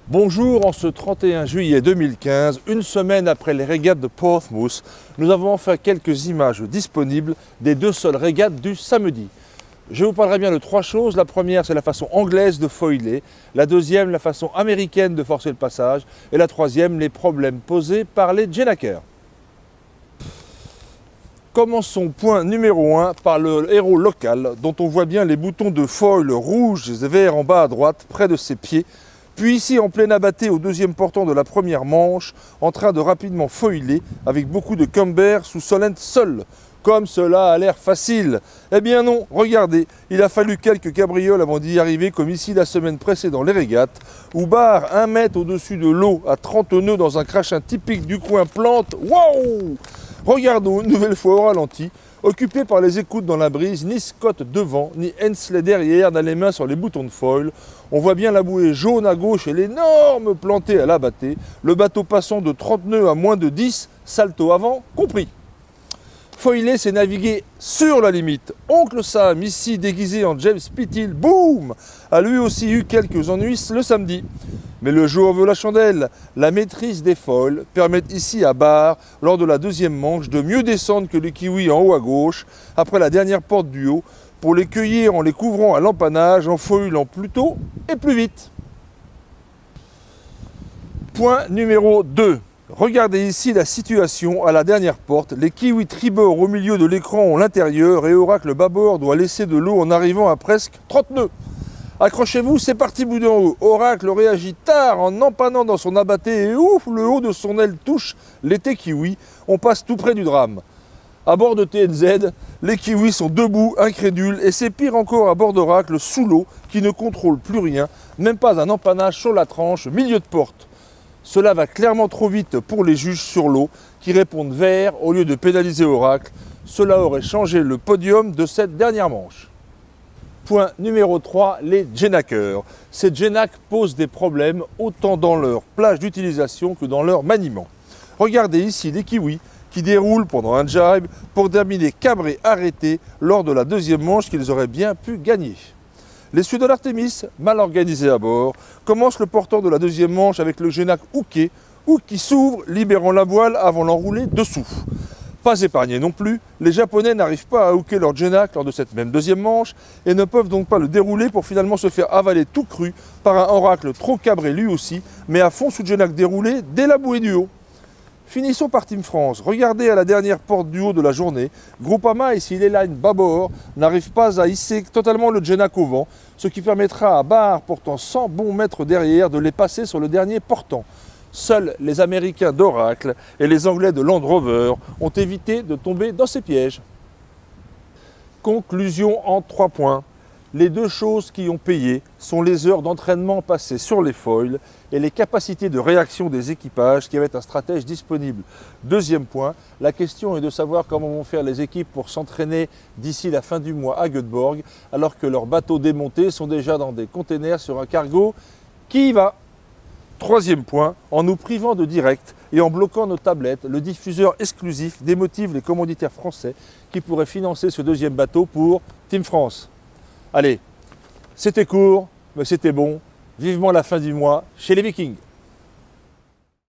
Bonjour, en ce 31 juillet 2015, une semaine après les régates de Portsmouth, nous avons enfin quelques images disponibles des deux seules régates du samedi. Je vous parlerai bien de trois choses. La première, c'est la façon anglaise de foiler. La deuxième, la façon américaine de forcer le passage. Et la troisième, les problèmes posés par les Jenakers. Commençons point numéro 1 par le héros local, dont on voit bien les boutons de foil rouges et verts en bas à droite, près de ses pieds. Puis ici, en plein abatté au deuxième portant de la première manche, en train de rapidement foiler, avec beaucoup de camber sous Solent seul. Comme cela a l'air facile. Eh bien non, regardez, il a fallu quelques cabrioles avant d'y arriver, comme ici la semaine précédente les régates, où barre 1 mètre au-dessus de l'eau, à 30 nœuds dans un crachin typique du coin plante. Wow! Regardons une nouvelle fois au ralenti, occupé par les écoutes dans la brise, ni Scott devant, ni Hensley derrière, n'a les mains sur les boutons de foil. On voit bien la bouée jaune à gauche et l'énorme plantée à l'abatté, le bateau passant de 30 nœuds à moins de 10, salto avant compris. Foiler, c'est naviguer sur la limite. Oncle Sam, ici déguisé en James Pittil, boum, a lui aussi eu quelques ennuis le samedi. Mais le jour veut la chandelle. La maîtrise des foils permet ici à barre, lors de la deuxième manche, de mieux descendre que les kiwis en haut à gauche, après la dernière porte du haut, pour les cueillir en les couvrant à l'empannage, en foilant plus tôt et plus vite. Point numéro 2. Regardez ici la situation à la dernière porte. Les kiwis tribord au milieu de l'écran ont l'intérieur et Oracle bâbord doit laisser de l'eau en arrivant à presque 30 nœuds. Accrochez-vous, c'est parti bout en haut. Oracle réagit tard en empannant dans son abatté et ouf, le haut de son aile touche l'été kiwi. On passe tout près du drame. À bord de TNZ, les kiwis sont debout, incrédules, et c'est pire encore à bord d'Oracle, sous l'eau, qui ne contrôle plus rien, même pas un empannage sur la tranche, milieu de porte. Cela va clairement trop vite pour les juges sur l'eau, qui répondent vert au lieu de pénaliser Oracle. Cela aurait changé le podium de cette dernière manche. Point numéro 3, les Jenakers. Ces Jenak posent des problèmes autant dans leur plage d'utilisation que dans leur maniement. Regardez ici les kiwis qui déroulent pendant un jibe pour terminer cabrés arrêtés lors de la deuxième manche qu'ils auraient bien pu gagner. Les Suédois de l'Artemis, mal organisés à bord, commencent le portant de la deuxième manche avec le Jenak hooké, ou qui s'ouvre, libérant la voile avant l'enrouler dessous. Pas épargnés non plus, les Japonais n'arrivent pas à hooker leur Jenak lors de cette même deuxième manche et ne peuvent donc pas le dérouler pour finalement se faire avaler tout cru par un Oracle trop cabré lui aussi, mais à fond sous Jenak déroulé dès la bouée du haut. Finissons par Team France. Regardez à la dernière porte du haut de la journée, Groupama, ici les lines bâbord, n'arrivent pas à hisser totalement le Jenak au vent, ce qui permettra à barre portant 100 bons mètres derrière de les passer sur le dernier portant. Seuls les Américains d'Oracle et les Anglais de Land Rover ont évité de tomber dans ces pièges. Conclusion en 3 points. Les deux choses qui ont payé sont les heures d'entraînement passées sur les foils et les capacités de réaction des équipages qui avaient un stratège disponible. Deuxième point, la question est de savoir comment vont faire les équipes pour s'entraîner d'ici la fin du mois à Göteborg, alors que leurs bateaux démontés sont déjà dans des containers sur un cargo qui y va. Troisième point, en nous privant de direct et en bloquant nos tablettes, le diffuseur exclusif démotive les commanditaires français qui pourraient financer ce deuxième bateau pour Team France. Allez, c'était court, mais c'était bon. Vivement la fin du mois chez les Vikings.